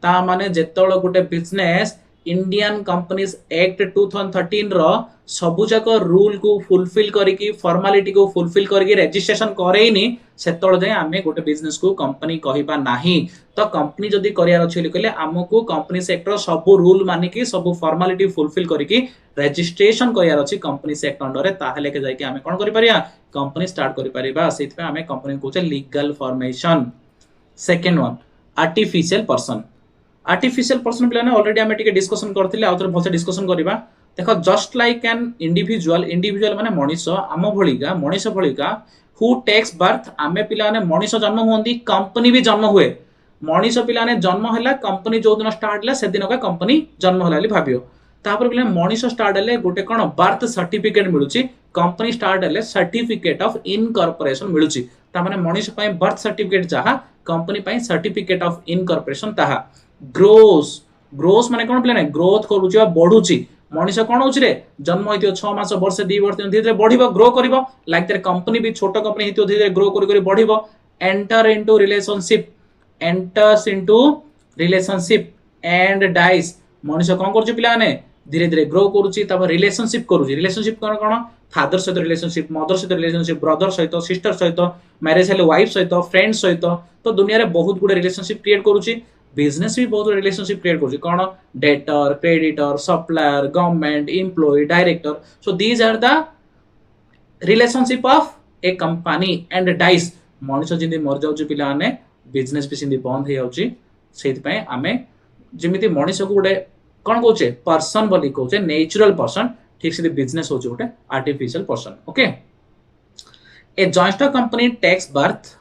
ता माने जेतळ गुटे business Indian companies act 2013 रो सबु जाक rule को fulfil करिकि formality को fulfil करिकि registration करेइनी सेतळ जाय आमे गुटे business को company कहिबा नाही तो कंपनी जदी करियार अछि लिखले हमको कंपनीज एक्ट रो सबु रूल मानि कि सबु फॉर्मेलिटी फुलफिल करिकि रजिस्ट्रेशन करियार अछि कंपनीज एक्ट अंडर रे ताहले के जाय कि आमे कोन करि परिया कंपनी स्टार्ट करि परिबा सेति पे आमे कंपनी को legal formation second one artificial person बिलाने ऑलरेडी हमें टिके डिस्कशन करथिले आउतर भलसे डिस्कशन करिबा देखो जस्ट लाइक एन इंडिविजुअल माने मनीष आम भलिका मनीष भलिका हु टेक्स बर्थ आमे पिलाने मनीष जन्म होंदी कंपनी भी जन्म हुए मनीष पिलाने जन्म हैला कंपनी जो दिन स्टार्ट हैला से दिन का कंपनी जन्म हैला li भाबियो तापर पिला मनीष स्टार्ट हैले गोटे कोन बर्थ सर्टिफिकेट मिलुची कंपनी स्टार्ट हैले सर्टिफिकेट ऑफ इनकॉर्पोरेशन मिलुची ता माने मनीष पय बर्थ सर्टिफिकेट जहा कंपनी पय सर्टिफिकेट ऑफ इनकॉर्पोरेशन ताहा ग्रोस माने कोन प्लान ग्रोथ करूची बा बढ़ुची मनीष कोन होची रे जन्म होइतियो 6 मास वर्ष 2 वर्ष धीरे धीरे बढ़िबो ग्रो करिवो लाइक तेरे कंपनी भी छोटो कंपनी हेतियो धीरे धीरे ग्रो करि करि बढ़िबो enters into relationship and dice मनीष कोन करची पिलाने धीरे धीरे ग्रो करूची तब रिलेशनशिप कोन कोन फादर सहित रिलेशनशिप मदर सहित रिलेशनशिप ब्रदर सहित सिस्टर सहित मैरिज हेले वाइफ सहित फ्रेंड सहित तो दुनिया रे बहुत गुडे रिलेशनशिप क्रिएट करूची बिजनेस भी बहुत रिलेशनशिप क्रिएट कर कौन debtor creditor supplier government employ director so these are the relationship of a company and dice मनीष जमी मर जाऊँ पे बिजनेस भी सेमती बंद हो जाए आम जमी मनीष को गोटे कौन कहे पर्सन बोली कहे नेचुरल पर्सन ठीक से बिजनेस हो गोटे artificial person okay a joint stock company takes birth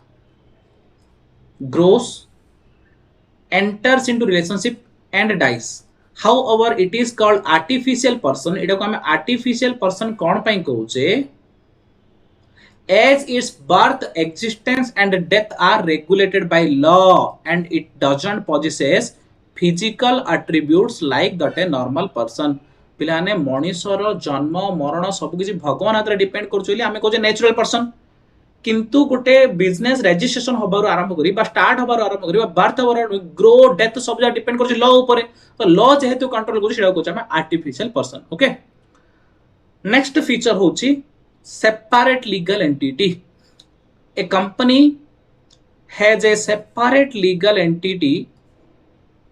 grows enters into relationship and dies however it is called artificial person एटा को हम artificial person कौन पाई कहूचे as its birth existence and death are regulated by law and it doesn't possess physical attributes like that a normal person पिलाने मनीषर जन्म मरण सब किसी भगवान हाथ डिपेंड कर आम कहे नेचुरल पर्सन किंतु गोटे बिजनेस रेजिस्ट्रेशन हबार आरंभ करी स्टार्ट हबार आरंभ करी बर्थ हबार ग्रो डेथ सब जगह डिपेंड कर लॉ ऊपर तो लॉ जेहेतु कंट्रोल करूँ सेटा कहूँ artificial person okay next feature होची separate legal entity a company has a separate legal entity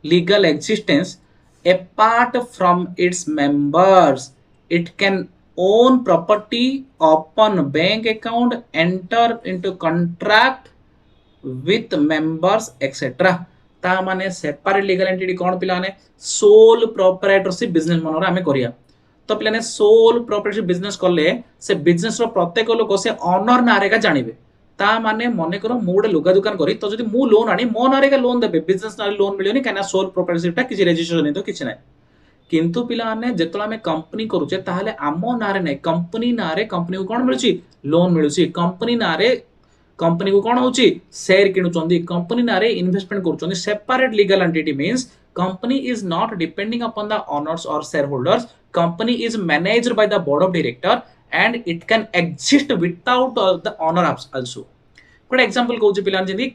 legal existence apart from its members it can own property open bank account enter into contract with members etc ता माने separate legal entity कौन पिला ने soul proprietorship business Monera हमें करिया तो पिला ने सोल प्रोप्राइटरशिप बिजनेस करले से बिजनेस रो प्रत्येक लोक से ऑनर नारे का जानिबे ता माने मने करो मु गोटे लुगा दुकान करी तो जदि मु लोन आनी मो नारे का लोन देबे बिजनेस नारे लोन मिलियोनी काना सोल प्रोप्राइटरशिप ता किछि रजिस्ट्रेशन नै तो किछि नै किंतु पिला ने जेतला में कंपनी करूचे ताहले आमो नारे नै कंपनी नारे कंपनी को कोन मिलुची लोन मिलुची कंपनी नारे कंपनी को कोन होची शेयर किनुचंदी कंपनी नारे इन्वेस्टमेंट करूचंदी separate legal entity means company is not depending upon the owners और shareholders company is managed by the board of director and it can exist without the owner also गोटे example कहूँ पिलान जमी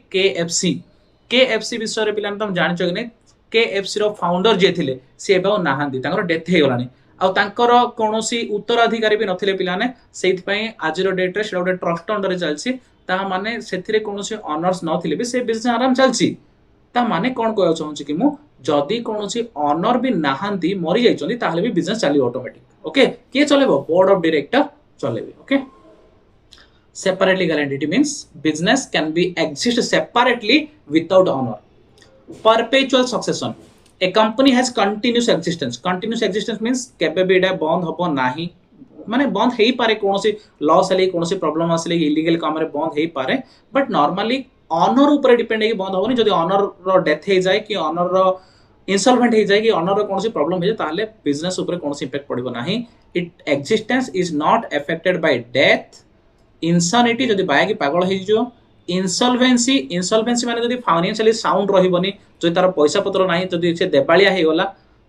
KFC विषय रे पिलान तुम जानि छ कि नै KFC रो फाउंडर जे थिले से एबा नाहांती तांकर डेथ हे गलानी आ तांकर कोनोसी उत्तराधिकारी भी नथिले पिलाने सेति पई आज रो डेट रे सेटा गोटे ट्रस्ट अंडर रे चलसी ता माने सेथिरे कोनोसी ओनर्स नथिले भी से बिजनेस आराम चलसी ता माने कोन कहय चाहू छी कि मु जदी कोनोसी ओनर भी नाहांती मरि जाइछंती ताहले भी बिजनेस चली ऑटोमेटिक ओके के चलेबो बोर्ड ऑफ डायरेक्टर चलेबे okay separate legal entity means business can be exist separately without owner perpetual succession a company has continuous existence means केबे भी एटा बंद हबो नाही माने बंद हेई पारे कोनोसी लॉस आले कोनोसी प्रॉब्लम आसले इलीगल काम रे बंद हेई पारे बट नॉर्मली ऑनर ऊपर डिपेंड हे बंद हबोनी जदी ऑनर रो डेथ हे जाय कि ऑनर रो इंसॉल्वेंट हे जाय कि ऑनर रो कोनोसी प्रॉब्लम हे जाय ताले बिजनेस ऊपर कोनोसी इंपैक्ट पड़िबो नाही it existence is not affected by death insanity जदि बाया पागल हो इनसॉल्वेंसी माने जदि फाइनेंशियली साउंड रहिबनी जो तार पैसा पत्र नाही जदि से देबालिया हे गला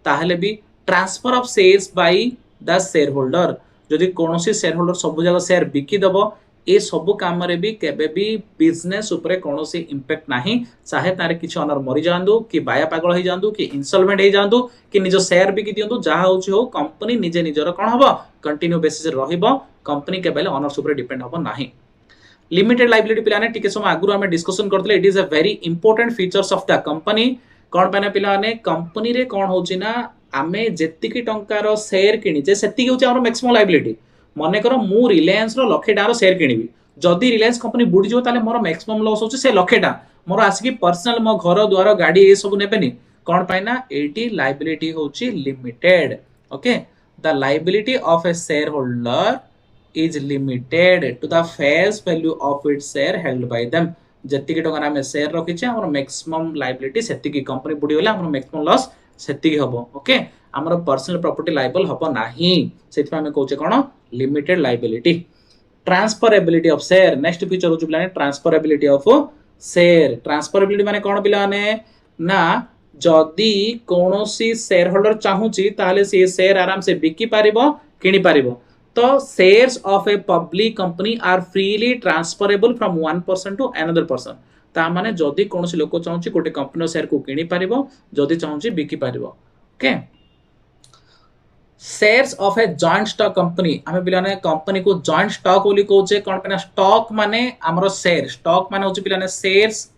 ताहले भी transfer of shares by the share holder जदि कोनोसी शेयर होल्डर सब जगह शेयर बिकी दबो ए सब काम रे भी केबे भी बिजनेस ऊपर कोनोसी इंपैक्ट नाही चाहे तारे किछ ओनर मरि जांदो कि बाया पागल हो जांदो कि इंसॉल्वेंट हो जांदो कि निजो शेयर बिकी दियंदो जहा होची हो कंपनी निजे निजर कोन हबो कंटिन्यू बेसिस रे रहिबो कंपनी के बेले ओनर्स ऊपर डिपेंड हबो नाही लिमिटेड लायबिलिटी पिलाने टिके समय आगु हमें डिस्कशन करथले it is a very important features of the company कोन पाने पिलाने कंपनी रे कोन होची ना आमे जेतिकी टंकार शेयर किनिचे सेतिकी होची हमर मैक्सिमम लायबिलिटी मने करो मु रिलायंस रो लखे टार शेयर किनिबी जदी रिलायंस कंपनी बुडी जो ताले मोर मैक्सिमम लॉस होची से लखे टा मोर आसिकी पर्सनल मो घर द्वार गाड़ी ए सब नेबेनी कोन पाइना 80 लायबिलिटी होची limited okay the liability of A share holder is limited to the face value of its share held by them जतिकी टंका हमें शेयर रखी हमर मैक्सिमम लायबिलिटी सेतिकी कंपनी बुडी होला हमर मैक्सिमम लॉस सेतिकी हबो ओके हमर पर्सनल प्रॉपर्टी लायबल हबो नाही सेति हमें कहूचे कोन limited liability transferability of share next feature होच बिलाने ट्रांसफरेबिलिटी ऑफ शेयर ट्रांसफरेबिलिटी माने कोन बिलाने ना जदी कोनोसी शेयर होल्डर चाहूची ताले से शेयर आराम से बिकी पारिबो किनी पारिबो तो shares of a public company are freely transferable from one person to another person ता माने जदी कोनोसी लोक चाहूची कोटे कंपनी शेयर को किनी पारिबो जदी चाहूची बिकी पारिबो okay shares of a joint stock company हमें बिलाने कंपनी को joint stock बोली कहूचे कोन पना स्टॉक माने हमरो शेयर स्टॉक माने होची बिलाने शेयर्स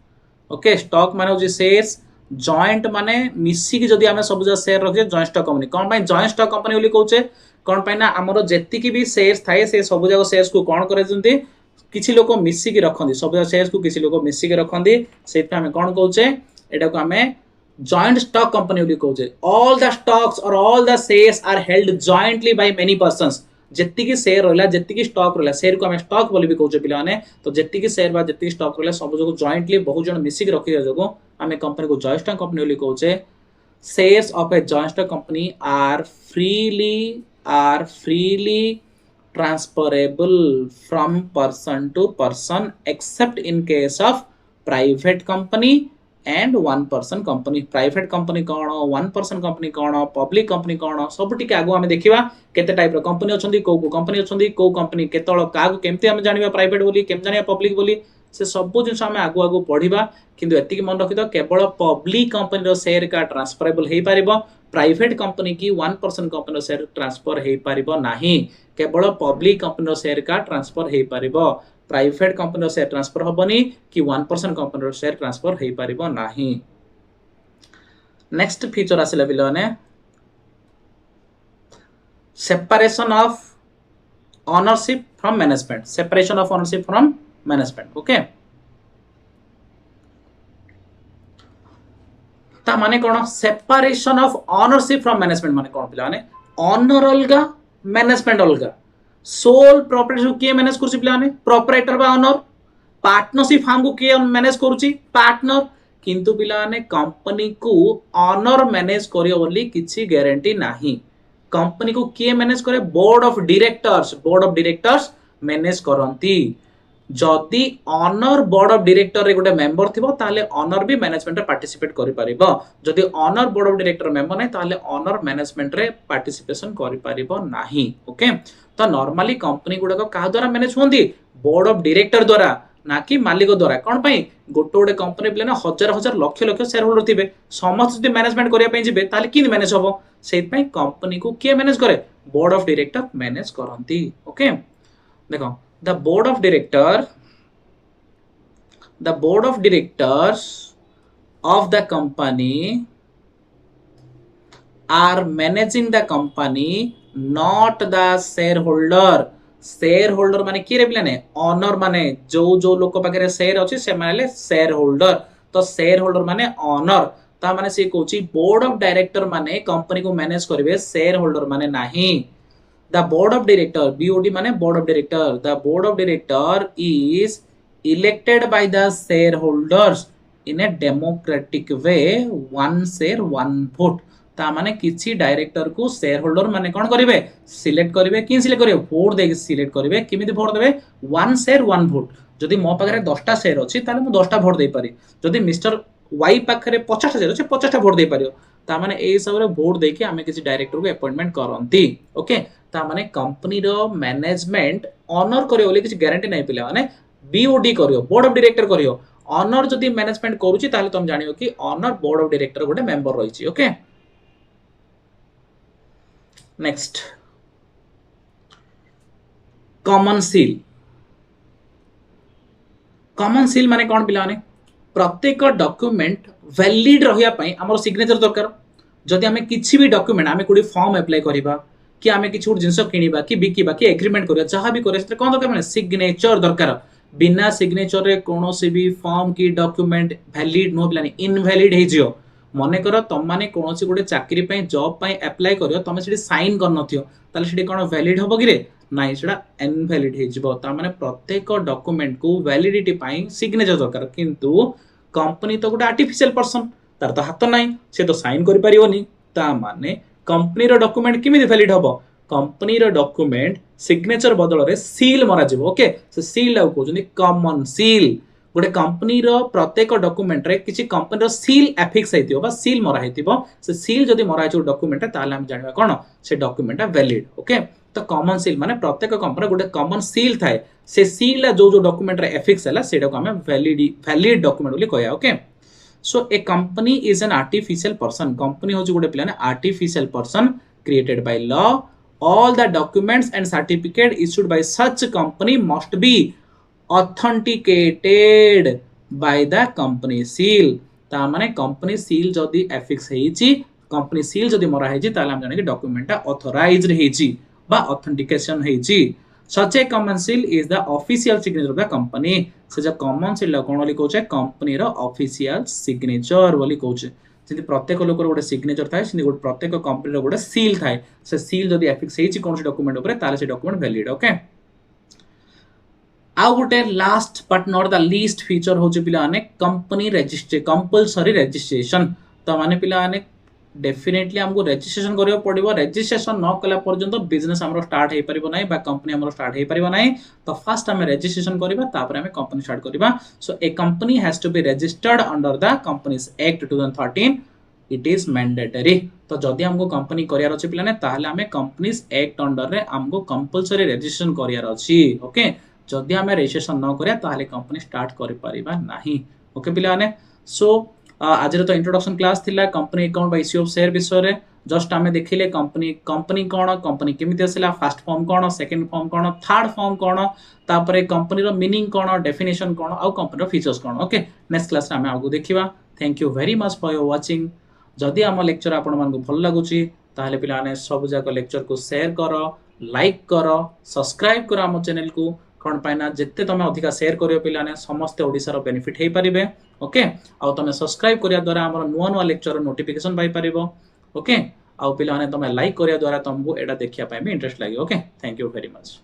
ओके स्टॉक माने होची शेयर्स जॉइंट माने मिसिकी जदि आमे सब जा शेयर रखे जॉइंट स्टॉक कंपनी कोन पय जॉइंट स्टॉक कंपनी बोली कहूचे कोन पय ना हमरो जेतिकी भी शेयर्स थाए से सब जाक शेयर्स को कोन करे जंती किछि लोक मिसिकी रखंदी सब जाक शेयर्स को किछि लोक मिसिकी रखंदी सेत पे हमें कोन कहूचे एटा को हमें जॉइंट स्टॉक कंपनी बोली कहूचे ऑल द स्टॉक्स और all the shares are held jointly by many persons जेतिकी शेयर रहला जेतिकी स्टॉक रहला शेयर को हमें स्टॉक बोली भी कहूचे पिला माने तो जेतिकी शेयर बा जेतिकी स्टॉक रहला सब जको जॉइंटली बहुत जण मिसिकी रखि जको हमें कंपनी को जॉइंट स्टॉक कंपनी बोली कहूचे shares of a joint stock company are freely transferable from person to person except in case of private company and one person company private company कौन one person company कौन public company कौन सब टिके आगो हमें देखिबा केते टाइप रो company अछंदी को कंपनी अछंदी को कंपनी केतळ कागो केमते हम जानिबा प्राइवेट बोली केम जानिबा पब्लिक बोली से सब जिन आम आगु आगु पढ़ा किंतु एतिक मन रखि केवल पब्लिक कंपनी रो शेयर का ट्रांसफरेबल हो पार प्राइवेट कंपनी की 1% कंपनी रो शेयर ट्रांसफर हो पार नाही केवल पब्लिक कंपनी रो शेयर का ट्रांसफर हो पार प्राइवेट कंपनी रो शेयर ट्रांसफर होबनी कि 1% कंपनी रो शेयर ट्रांसफर हो पार नाही नेक्स्ट फीचर आसिला बिलने separation of ownership from management separation of ownership from management okay ता माने कोन separation of ownership from management माने कोन पिला माने ओनर अलगा मैनेजमेंट अलगा सोल प्रोप्राइटरशिप के मैनेज करछि पिला माने प्रोप्राइटर बा ओनर पार्टनरशिप हमको के मैनेज करूछि पार्टनर किंतु पिला माने कंपनी को ओनर मैनेज करियो बोली किछि गारंटी नाही कंपनी को के मैनेज करे बोर्ड ऑफ डायरेक्टर्स मैनेज करंती जदि ऑनर बोर्ड ऑफ डायरेक्टर रे गोटे मेंबर थिबो ताले ऑनर भी मैनेजमेंट रे पार्टिसिपेट करि परिबो जदि owner board of director member नै ताले ऑनर मैनेजमेंट रे पार्टिसिपेशन करि परिबो नाही ओके तो नॉर्मली कंपनी गुडा को का द्वारा मैनेज होंदी बोर्ड ऑफ डायरेक्टर द्वारा ना कि मालिक द्वारा कोन पई गोटे गोटे कंपनी प्ले ना हजार हजार लक्ष लक्ष शेयर होल्डर थिबे समस्त जदि मैनेजमेंट करिया पई जिबे ताले कि मैनेज होबो सेत पई कंपनी को के मैनेज करे बोर्ड ऑफ डायरेक्टर मैनेज करंती ओके देखो the board of directors of the company are managing the company not the shareholder माने की रे पिलाने ओनर माने जो लोक पाखे शेयर अछि से माने शेयर होल्डर तो शेयर होल्डर माने ओनर ता माने से कहूची बोर्ड ऑफ डायरेक्टर माने कंपनी को मैनेज करिवे शेयर होल्डर माने नाही The board of director BOD माने board of director the board of director is elected by the shareholders in a democratic way one share one vote ता माने किछि director को शेयर होल्डर माने कोन करिवे सिलेक्ट करिवे कि सिलेक्ट करिवे वोट देके सिलेक्ट करिवे किमिति वोट देबे वन शेयर वन वोट जदि मो पाखरे 10टा शेयर अछि ताले मु 10टा वोट दे पारि जदि मिस्टर वाई पाखरे 50टा शेयर अछि 50टा वोट दे पारियो ता माने ए सब रे वोट देके हमें किछि डायरेक्टर को अपॉइंटमेंट करंती ओके ता माने कंपनी रो मैनेजमेंट ऑनर करियो बोली किछि गारंटी नै पिला माने बीओडी करियो बोर्ड ऑफ डायरेक्टर करियो ऑनर जदि मैनेजमेंट करूची ताले तुम जानियो कि ऑनर बोर्ड ऑफ डायरेक्टर गोटे मेंबर रहिछि ओके नेक्स्ट कॉमन सील माने कोन पिला माने प्रत्येक डॉक्यूमेंट वैलिड रहिया पई हमर सिग्नेचर दरकार जदि हमें किछि भी डॉक्यूमेंट हमें कोडी फॉर्म अप्लाई करिबा कि आमे किछु जिंस किनिबा कि बिकिबा कि एग्रीमेंट करिया जहां भी करे से कोन दरकार माने सिग्नेचर दरकार बिना सिग्नेचर रे कोनोसी भी फॉर्म की डॉक्यूमेंट वैलिड नो बिलानी इनवैलिड हे जियो मने करो तुम माने कोनोसी गोटे चाकरी पई जॉब पई अप्लाई करियो तमे सिटी साइन कर नथियो ताले सिटी कोन वैलिड होबो कि रे नाइ सेडा इनवैलिड हे जिवो ता माने प्रत्येक डॉक्यूमेंट को वैलिडिटी पई सिग्नेचर दरकार किंतु कंपनी तो गोटे आर्टिफिशियल पर्सन तार तो हाथ नाही से तो साइन करि परियोनी ता माने कंपनी रो डॉक्यूमेंट किमिति वैलिड होबो कंपनी रो डॉक्यूमेंट सिग्नेचर बदल रे सील मरा जिवो ओके से सील लाउ कोजनी कॉमन सील गोटे कंपनी रो प्रत्येक डॉक्यूमेंट रे किछि कंपनी रो सील एफिक्स हेतिबो बा सील मरा हेतिबो से सील जदी मरा हेचो डॉक्यूमेंट ताले हम जानिबा कोन से डॉक्यूमेंट वैलिड ओके तो कॉमन सील माने प्रत्येक कंपनी गोटे कॉमन सील थाए से सील ला जो डॉक्यूमेंट रे एफिक्स हला सेडा को हम वैलिड डॉक्यूमेंट बोली कहया okay so a company is an artificial person company होची गोटे पिलाने artificial person created by law all the documents and certificate issued by such company must be authenticated by the company seal ता माने company seal जदी affix हेची company seal जदी मरा हेची ताले हम जाने कि डॉक्यूमेंट ऑथराइज्ड हेची बा ऑथेंटिकेशन हेची such a common seal is the official signature of the company से जो common seal कोन वाली कहउचे कंपनी रो ऑफिशियल सिग्नेचर वाली कहउचे जदि प्रत्येक लोकर गोटे सिग्नेचर थाए सिनि गोटे प्रत्येक कंपनी रो गोटे सील थाए से सील जदी एफिक्स हेची कोन डॉक्यूमेंट ऊपर ताले से डॉक्यूमेंट वैलिड ओके आउ गोटे last but not the least feature होचे पिला माने कंपनी रजिस्ट्रेशन कंपलसरी रजिस्ट्रेशन तो माने पिला माने डेफिनेटली हमको रजिस्ट्रेशन करियो पड़िबो रजिस्ट्रेशन न कला पर्यंत बिजनेस हमरो स्टार्ट हे परिबो नै बा कंपनी हमरो स्टार्ट हे परिबो नै तो फर्स्ट हमें रजिस्ट्रेशन करिबा तापर हमें कंपनी स्टार्ट करिबा so a company has to be registered under the companies act 2013 it is mandatory तो जदि हमको कंपनी करियार अछि पिलाने ताहले हमें कंपनीज एक्ट अंडर रे हमको कंपलसरी रजिस्ट्रेशन करियार अछि ओके जदि हमें रजिस्ट्रेशन न करिया ताहले कंपनी स्टार्ट करि परिबा नाही ओके पिलाने सो आज तो इंट्रोडक्शन क्लास थिला company account by issue of share विषय रे जस्ट हमें देखिले कंपनी कंपनी कोन कंपनी केमिति आसिला फर्स्ट फॉर्म कोन सेकंड फॉर्म कोन थर्ड फॉर्म कोन तापरे कंपनी रो मीनिंग कोन डेफिनेशन कोन आ कंपनी रो फीचर्स कोन ओके नेक्स्ट क्लास रे हमें आगु देखिबा thank you very much for your watching जदि हम लेक्चर आपण मन को भल लागुची ताहले पिलाने सब जाको लेक्चर को शेयर करो लाइक करो सब्सक्राइब करो हम चैनल को कौन पाइना जिते तुम अधिक शेयर करियो पिलाने समस्त ओडिसा रो बेनिफिट हे परिबे ओके आ तुम सब्सक्राइब करिया द्वारा हमर नुवा नुवा लेक्चर नोटिफिकेशन पाई परिबो ओके आ पिलाने तुम लाइक करिया द्वारा तुमको एटा देखिया पाए भी इंटरेस्ट लागे okay thank you very much.